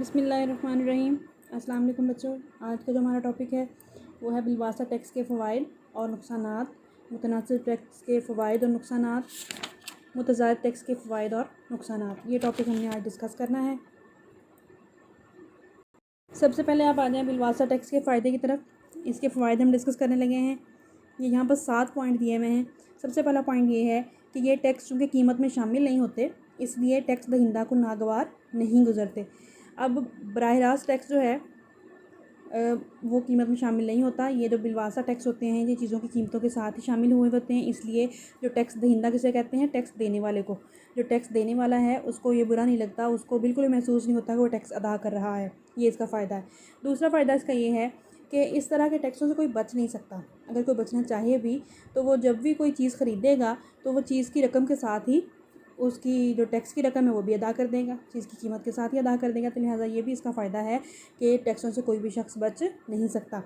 बिस्मिल्लाहिर्रहमानिर्रहीम। अस्सलाम वालेकुम बच्चों। आज का जो हमारा टॉपिक है वो है बिलवासा टैक्स के फ़वाइद और नुकसानात, मुतनासिब टैक्स के फ़वाइद और नुकसानात, मुतज़ायद टैक्स के फ़वाइद और नुकसानात। ये टॉपिक हमने आज डिस्कस करना है। सबसे पहले आप आ जाएँ बिलवासा टैक्स के फ़ायदे की तरफ। इसके फ़वाइद हम डिस्कस करने लगे हैं। ये यहाँ पर 7 पॉइंट दिए हुए हैं। सबसे पहला पॉइंट ये है कि ये टैक्स चूँकि कीमत में शामिल नहीं होते, इसलिए टैक्स दहिंदा को नागवार नहीं गुजरते। अब बराह रास्त टैक्स जो है वो कीमत में शामिल नहीं होता। ये जो बिलवासा टैक्स होते हैं ये चीज़ों की कीमतों के साथ ही शामिल हुए होते हैं, इसलिए जो टैक्स दहिंदा किसे कहते हैं? टैक्स देने वाले को। जो टैक्स देने वाला है उसको ये बुरा नहीं लगता, उसको बिल्कुल भी महसूस नहीं होता कि वो टैक्स अदा कर रहा है। ये इसका फ़ायदा है। दूसरा फ़ायदा इसका ये है कि इस तरह के टैक्सों से कोई बच नहीं सकता। अगर कोई बचना चाहे भी तो वो जब भी कोई चीज़ ख़रीदेगा तो वो चीज़ की रकम के साथ ही उसकी जो टैक्स की रकम है वो भी अदा कर देगा, चीज़ की कीमत के साथ ही अदा कर देगा। तो लिहाजा ये भी इसका फ़ायदा है कि टैक्सों से कोई भी शख्स बच नहीं सकता।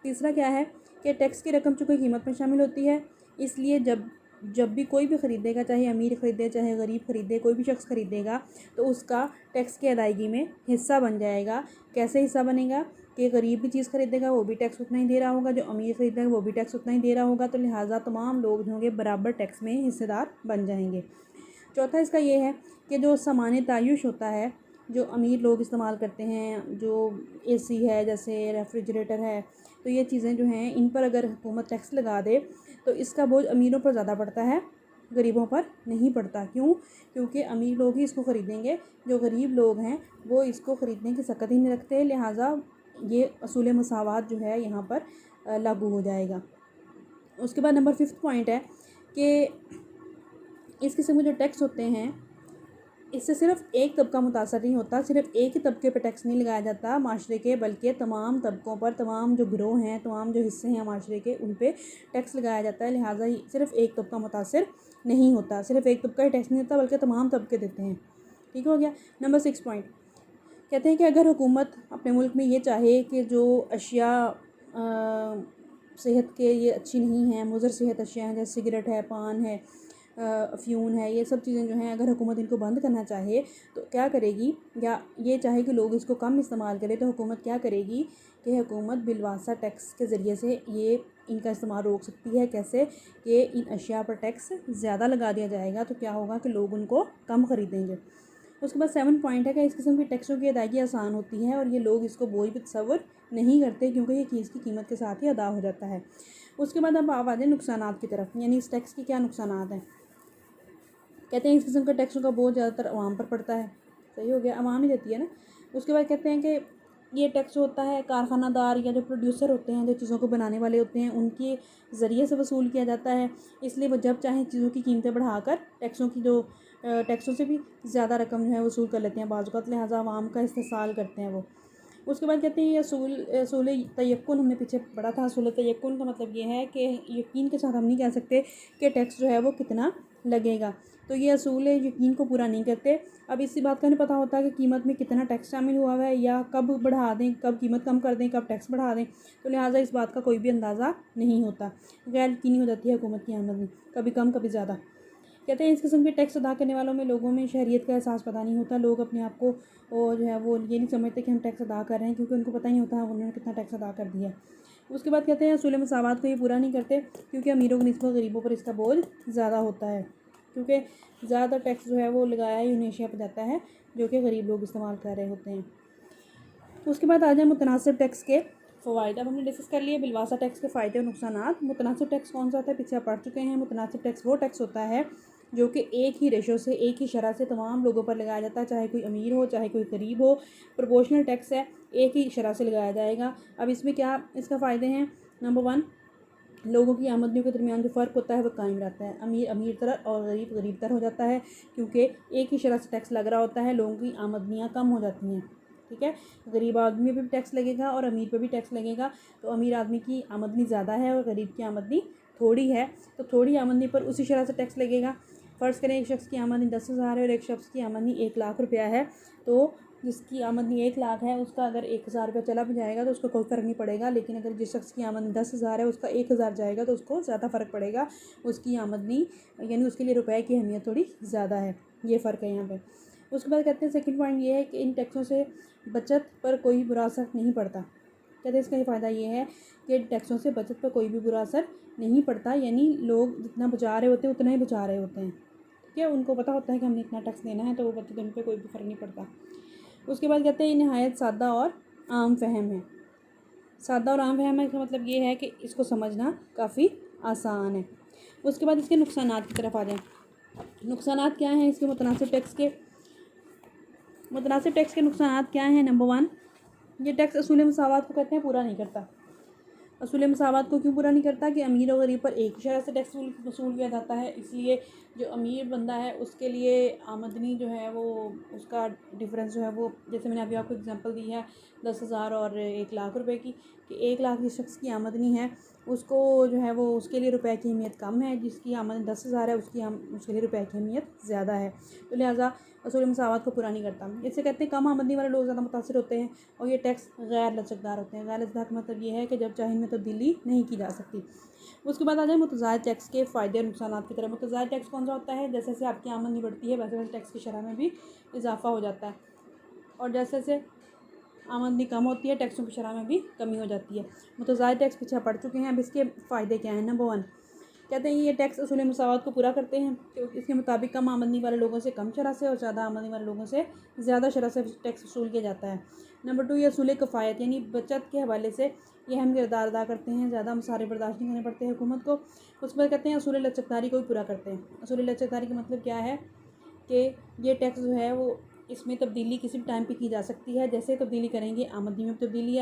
तीसरा क्या है कि टैक्स की रकम चूँकि कीमत में शामिल होती है, इसलिए जब भी कोई भी ख़रीदेगा, चाहे अमीर ख़रीदे चाहे गरीब ख़रीदे, कोई भी शख्स ख़रीदेगा तो उसका टैक्स की अदायगी में हिस्सा बन जाएगा। कैसे हिस्सा बनेगा कि गरीब भी चीज़ ख़रीदेगा वो भी टैक्स उतना ही दे रहा होगा, जो अमीर ख़रीदेगा वो भी टैक्स उतना ही दे रहा होगा। तो लिहाजा तमाम लोग जो होंगे बराबर टैक्स में हिस्सेदार बन जाएंगे। चौथा इसका ये है कि जो सामान्य तायुश होता है, जो अमीर लोग इस्तेमाल करते हैं, जो एसी है, जैसे रेफ्रिजरेटर है, तो ये चीज़ें जो हैं इन पर अगर हुकूमत टैक्स लगा दे तो इसका बोझ अमीरों पर ज़्यादा पड़ता है, गरीबों पर नहीं पड़ता। क्यों? क्योंकि अमीर लोग ही इसको ख़रीदेंगे, जो गरीब लोग हैं वो इसको ख़रीदने की सकत ही नहीं रखते। लिहाजा ये असूल मसावात जो है यहाँ पर लागू हो जाएगा। उसके बाद नंबर 5 पॉइंट है कि इस किस्म के जो टैक्स होते हैं इससे सिर्फ एक तबका मुतासर नहीं होता, सिर्फ एक ही तबके पर टैक्स नहीं लगाया जाता माशरे के, बल्कि तमाम तबकों पर, तमाम जो गिरोह हैं, तमाम जो हिस्से हैं माशरे के, उन पर टैक्स लगाया जाता है। लिहाजा सिर्फ एक तबका मुतासर नहीं होता, सिर्फ एक तबका ही टैक्स नहीं देता बल्कि तमाम तबके देते हैं। ठीक हो गया। नंबर 6 पॉइंट कहते हैं कि अगर हुकूमत अपने मुल्क में ये चाहे कि जो अशिया सेहत के ये अच्छी नहीं हैं, मुज़र सेहत अशिया हैं, जैसे सिगरेट है, पान है, अफ्यून है, ये सब चीज़ें जो हैं अगर हुकूमत इनको बंद करना चाहे तो क्या करेगी, या ये चाहे कि लोग इसको कम इस्तेमाल करें तो हुकूमत क्या करेगी कि हुकूमत बिलवासा टैक्स के ज़रिए से ये इनका इस्तेमाल रोक सकती है। कैसे? कि इन अशिया पर टैक्स ज़्यादा लगा दिया जाएगा तो क्या होगा कि लोग उनको कम ख़रीदेंगे। उसके बाद 7 पॉइंट है कि इस किस्म की टैक्सों की अदायगी आसान होती है और ये लोग इसको बोझ भी तसव्वुर नहीं करते, क्योंकि ये चीज़ की कीमत के साथ ही अदा हो जाता है। उसके बाद अब आ जाए नुकसानात की तरफ, यानी इस टैक्स के क्या नुकसानात हैं। कहते हैं इस किस्म के टैक्सों का बोझ ज़्यादातर आवाम पर पड़ता है। सही हो गया, आवाम ही देती है ना। उसके बाद कहते हैं कि ये टैक्स होता है कारखानादार या जो प्रोड्यूसर होते हैं, जो चीज़ों को बनाने वाले होते हैं, उनके ज़रिए से वसूल किया जाता है। इसलिए वो जब चाहें चीज़ों की कीमतें बढ़ाकर टैक्सों से भी ज़्यादा रकम जो है वसूल कर लेते हैं बाज़ औक़ात, लिहाजा आवाम का इस्तेसाल करते हैं वो। उसके बाद कहते हैं ये असूल तयक्कुन हमने पीछे पढ़ा था। असूल तयक्कुन का मतलब ये है कि यकीन के साथ हम नहीं कह सकते कि टैक्स जो है वो कितना लगेगा, तो ये असूल यकीन को पूरा नहीं करते। अब इसी बात का नहीं पता होता कि कीमत में कितना टैक्स शामिल हुआ है, या कब बढ़ा दें, कब कीमत कम कर दें, कब टैक्स बढ़ा दें, तो लिहाजा इस बात का कोई भी अंदाज़ा नहीं होता। गैर यकीनी हो जाती है हुकूमत की आमदनी, कभी कम कभी ज़्यादा। कहते हैं इस किस्म के टैक्स अदा करने वालों में लोगों में शहरियत का एहसास पता नहीं होता। लोग अपने आप को जो है वो ये नहीं समझते कि हम टैक्स अदा कर रहे हैं, क्योंकि उनको पता नहीं होता उन्होंने कितना टैक्स अदा कर दिया। उसके बाद कहते हैं असूल मसावात को ये पूरा नहीं करते, क्योंकि अमीरों की निस्बत गरीबों पर इसका बोझ ज़्यादा होता है, क्योंकि ज़्यादा टैक्स जो है वो लगाया ही उन्हें एशिया पर जाता है जो कि गरीब लोग इस्तेमाल कर रहे होते हैं। उसके बाद आ जाए मुतनासिब टैक्स के फ़वाइद। अब हमने डिस्कस कर लिए बिलवासा टैक्स के फ़ायदे और नुकसानात। मुतनासिब टैक्स कौन सा होता है पीछे आप पढ़ चुके हैं। मुतनासिब टैक्स वो टैक्स होता है जो कि एक ही रेशो से, एक ही शरह से तमाम लोगों पर लगाया जाता है, चाहे कोई अमीर हो चाहे कोई गरीब हो। प्रोपोर्शनल टैक्स है, एक ही शरह से लगाया जाएगा। अब इसमें क्या इसका फ़ायदे हैं? नंबर 1, लोगों की आमदनियों के दरमियान जो फ़र्क होता है वो कायम रहता है। अमीर अमीर तर और गरीब गरीब तर हो जाता है, क्योंकि एक ही शरह से टैक्स लग रहा होता है, लोगों की आमदनियाँ कम हो जाती हैं। ठीक है, गरीब आदमी पे भी टैक्स लगेगा और अमीर पे भी टैक्स लगेगा। तो अमीर आदमी की आमदनी ज़्यादा है और गरीब की आमदनी थोड़ी है, तो थोड़ी आमदनी पर उसी शरह से टैक्स लगेगा। फ़र्ज़ करें एक शख्स की आमदनी 10,000 है और एक शख्स की आमदनी 1,00,000 रुपया है, तो जिसकी आमदनी 1,00,000 है उसका अगर 1,000 रुपया चला भी जाएगा तो उसको कोई फ़र्क नहीं पड़ेगा। लेकिन अगर जिस शख्स की आमदनी 10,000 है उसका 1,000 जाएगा तो उसको ज़्यादा फ़र्क पड़ेगा। उसकी आमदनी यानी उसके लिए रुपए की अहमियत थोड़ी ज़्यादा है, ये फ़र्क है यहाँ पे। उसके बाद कहते हैं सेकंड पॉइंट ये है कि इन टैक्सों से बचत पर कोई बुरा असर नहीं पड़ता। कहते हैं इसका ये फ़ायदा ये है कि टैक्सों से बचत पर कोई भी बुरा असर नहीं पड़ता, यानी लोग जितना बचा रहे होते हैं उतना ही बचा रहे होते हैं। ठीक है, उनको पता होता है कि हमने इतना टैक्स देना है, तो वो बचत, उन पर कोई भी फ़र्क नहीं पड़ता। उसके बाद कहते हैं ये नहायत सादा और आम फहम है। सादा और आम फहम है, इसका मतलब ये है कि इसको समझना काफ़ी आसान है। उसके बाद इसके नुकसानात की तरफ आ जाएं। नुकसानात क्या हैं इसके मुतनासिब टैक्स के नुकसानात क्या हैं। नंबर 1, ये टैक्स असूल मसावत को कहते हैं पूरा नहीं करता। असूल मसावत को क्यों पूरा नहीं करता कि अमीर और गरीब पर एक शरह से टैक्स वसूल किया जाता है, इसलिए जो अमीर बंदा है उसके लिए आमदनी जो है वो उसका डिफरेंस जो है वो, जैसे मैंने अभी आपको एग्जांपल दी है 10,000 और 1,00,000 रुपए की, कि 1,00,000 जिस शख्स की आमदनी है उसको जो है वो उसके लिए रुपए की अहमियत कम है, जिसकी आमदनी 10,000 है उसके लिए रुपए की अहमियत ज़्यादा है। तो लिहाजा असूल मसावत को पूरा नहीं करता। इससे कहते हैं कम आमदनी वाले लोग ज़्यादा मुतासर होते हैं और ये टैक्स गैर लचकदार होते हैं। गैर लचकदार का मतलब ये है कि जब चाहे इनमें तब्दीली नहीं की जा सकती। उसके बाद आ जाए मुतज़ायद टैक्स के फ़ायदे और नुकसानात की तरफ। मुतज़ायद टैक्स कौन सा होता है, जैसे जैसे आपकी आमदनी बढ़ती है वैसे वैसे टैक्स की शरह में भी इजाफा हो जाता है, और जैसे जैसे आमदनी कम होती है टैक्सों की शरह में भी कमी हो जाती है। मुतज़ायद टैक्स पीछे पढ़ चुके हैं। अब इसके फ़ायदे क्या हैं। नंबर 1, कहते हैं ये टैक्स असूल मसावत को पूरा करते हैं, क्योंकि इसके मुताबिक कम आमदनी वाले लोगों से कम शरह से और ज़्यादा आमदनी वाले लोगों से ज़्यादा शरह से टैक्स वसूल किया जाता है। नंबर 2, ये असूल कफ़ायत यानी बचत के हवाले से ये अहम किरदार अदा करते हैं, ज़्यादा मसारे बर्दाश्त नहीं करने पड़ते हैं हुकूमत को। उस पर कहते हैं असूल लचकदारी को भी पूरा करते हैं। असूल लचकदारी का मतलब क्या है कि ये टैक्स जो है वो इसमें तब्दीली किसी भी टाइम पे की जा सकती है। जैसे तब्दीली करेंगे आमदनी में तब्दीली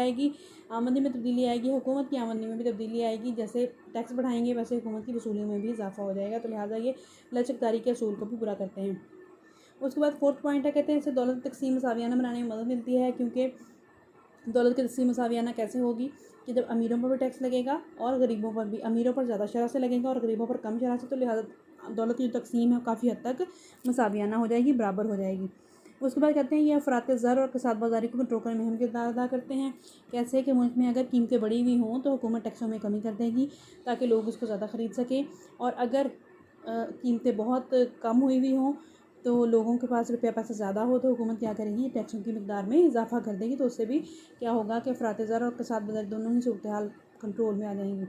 आएगी, हुकूमत की आमदनी में भी तब्दीली आएगी। जैसे टैक्स बढ़ाएंगे वैसे हुकूमत की वसूली में भी इजाफा हो जाएगा। तो लिहाजा ये लचकदारी के असूल को भी पूरा करते हैं। उसके बाद 4th पॉइंट है, कहते हैं इससे दौलत तकसीम मसावियाना बनाने में मदद मिलती है, क्योंकि दौलत की तकसीम मसावियाना कैसे होगी कि जब अमीरों पर भी टैक्स लगेगा और गरीबों पर भी, अमीरों पर ज़्यादा शरह से लगेगा और गरीबों पर कम शरह से, तो लिहाजा दौलत की जो तकसीम है काफ़ी हद तक मसावियाना हो जाएगी, बराबर हो जाएगी। उसके बाद कहते हैं ये अफरात ज़र और कसाद बाज़ारी को कंट्रोल करने में अहम किरदार अदा करते हैं। कैसे कि मुल्क में अगर कीमतें बढ़ी हुई हों तो हुकूमत टैक्सों में कमी कर देगी ताकि लोग उसको ज़्यादा ख़रीद सकें, और अगर कीमतें बहुत कम हुई हुई हों तो लोगों के पास रुपया पैसा ज़्यादा हो तो हुकूमत क्या करेगी, टैक्सों की मिकदार में इजाफा कर देगी। तो उससे भी क्या होगा कि अफरात ज़र और कसाद बाज़ारी दोनों ही सूरत हाल कंट्रोल में आ जाएंगी।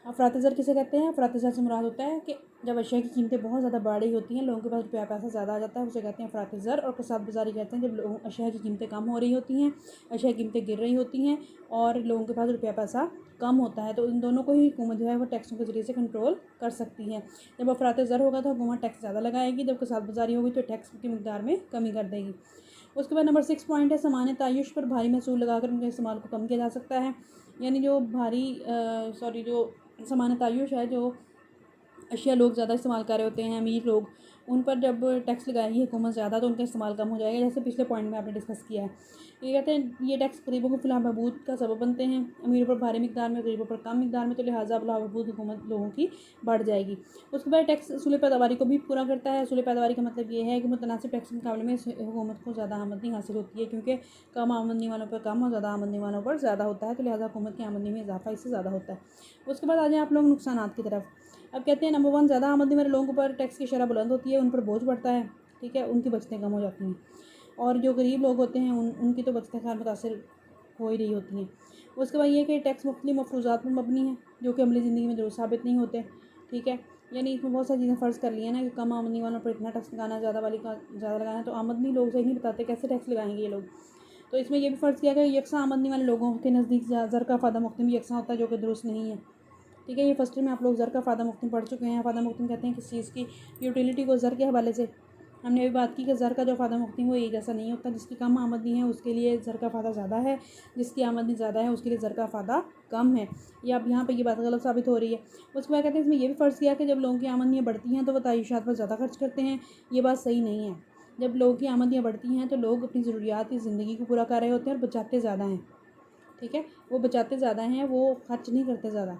अफरात ज़र किसे कहते हैं, अफरात ज़र से मुराद होता है कि जब अशिया की कीमतें बहुत ज़्यादा बढ़ रही होती हैं, लोगों के पास रुपया पैसा ज़्यादा आ जाता है, उसे कहते हैं अफरात ज़र। और कसाद बाज़ारी कहते हैं जब अशिया की कीमतें कम हो रही होती हैं, अशिया की कीमतें गिर रही होती हैं और लोगों के पास रुपया पैसा कम होता है, तो इन दोनों को ही हुकूमत जो है वो टैक्सों के ज़रिए से कंट्रोल कर सकती है। जब अफरात ज़र होगा तो हुकूमत टैक्स ज़्यादा लगाएगी, जब कसाद बाज़ारी होगी तो टैक्स की मिकदार में कमी कर देगी। उसके बाद नंबर 6 पॉइंट है, सामान्य तायुश पर भारी महसूल लगाकर उनके इस्तेमाल को कम किया जा सकता है। यानी जो जो सामान्य तायुश है, जो अशिया लोग ज़्यादा इस्तेमाल कर रहे होते हैं, अमीर लोग, उन पर जब टैक्स लगाएगी हुकूमत ज़्यादा तो उनका इस्तेमाल कम हो जाएगा, जैसे पिछले पॉइंट में आपने डिस्कस किया है। ये कहते हैं ये टैक्स गरीबों को फिलहाल बहबूद का सबब बनते हैं, अमीरों पर भारी मिकदार में, गरीबों पर कम मिकदार में, तो लिहाजा बहबूद हुकूमत लोगों की बढ़ जाएगी। उसके बाद टैक्स असूल पैदावारी को भी पूरा करता है। असूल पैदावारी का मतलब ये है कि मुतनासिब टैक्स के मुकाबले में हुकूमत को ज़्यादा आमदनी हासिल होती है, क्योंकि कम आमदनी वालों पर कम और ज़्यादा आमदनी वालों पर ज़्यादा होता है, तो लिहाजा हुकूमत की आमदनी में इजाफा इससे ज़्यादा होता है। उसके बाद आ जाए आप लोग नुकसानात की तरफ। अब कहते हैं नंबर 1, ज़्यादा आमदनी वाले लोगों पर टैक्स की शरह बुलंद होती है, उन पर बोझ बढ़ता है, ठीक है, उनकी बचतें कम हो जाती हैं, और जो गरीब लोग होते हैं उनकी तो बचतें खैर मुतासर हो ही रही होती हैं। उसके बाद ये कि टैक्स मुख्तलिफ मफरूज़ात पर मबनी है जो कि अमली ज़िंदगी में दुरुस्त साबित नहीं होते, ठीक है। यानी इसमें बहुत सारी चीज़ें फ़र्ज़ कर ली है ना कि कम आमदनी वालों पर इतना टैक्स लगाना, ज़्यादा वाली का ज़्यादा लगाना, तो आमदनी लोग सही नहीं बताते कैसे टैक्स लगाएंगे ये लोग। तो इसमें यह भी फ़र्ज़ किया गया यकसा आमदनी वाले लोगों के नज़दीक ज़र का फ़ायदा मुख्तलिफ यकसा होता है, जो कि दुरुस्त नहीं है, ठीक है। ये फर्स्ट में आप लोग ज़र का फ़ायदा मुख्तलिफ पढ़ चुके हैं। फ़ायदा मुख्तलिफ कहते हैं किस चीज़ की, यूटिलिटी को ज़र के हवाले से हमने अभी बात की कि ज़र का जो फ़ायदा मुख्तलिफ वो एक जैसा नहीं होता। जिसकी कम आमदनी है उसके लिए ज़र का फ़ायदा ज़्यादा है, जिसकी आमदनी ज़्यादा है उसके लिए ज़र का फ़ायदा कम है। ये अब यहाँ पर ये बात गलत साबित हो रही है। उसके बाद कहते हैं इसमें यह भी फ़र्ज़ किया कि जब लोगों की आमदनियाँ बढ़ती हैं तो वह ताइशात पर ज़्यादा खर्च करते हैं। ये बात सही नहीं है। जब लोगों की आमदनियाँ बढ़ती हैं तो लोग अपनी ज़रूरियात की ज़िंदगी को पूरा कर रहे होते हैं और बचाते ज़्यादा हैं, ठीक है, वो बचाते ज़्यादा हैं, वो खर्च नहीं करते ज़्यादा।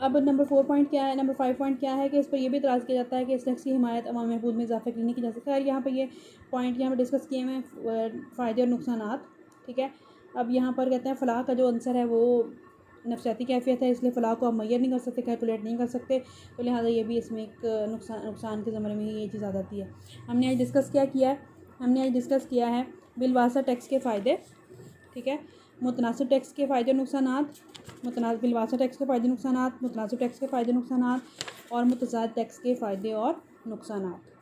अब नंबर 4 पॉइंट क्या है, नंबर 5 पॉइंट क्या है कि इस पर यह भी इतराज़ किया जाता है कि इस टैक्स की हिमायत अवाम महफूज में इजाफा के लिए नहीं की जा सकती है। यहाँ पर ये पॉइंट यहाँ पर डिस्कस किए हुए फ़ायदे और नुकसानात, ठीक है। अब यहाँ पर कहते हैं फ़लाह का जो आंसर है वो नफसियाती कैफियत है, इसलिए फ़लाह को आप मैयर नहीं कर सकते, कैलकुलेट नहीं कर सकते, तो लिहाजा ये भी इसमें एक नुकसान के ज़माने में ही ये चीज़ आ जाती है। हमने आज डिस्कस किया है बिलवासा टैक्स के फ़ायदे, ठीक है, मुतनासिब टैक्स के फ़ायदे नुकसानात, बिलवासा टैक्स के फ़ायदे नुकसानात, मुतनासिब टैक्स के फ़ायदे नुकसानात और मुतज़ाद टैक्स के फ़ायदे और नुकसानात।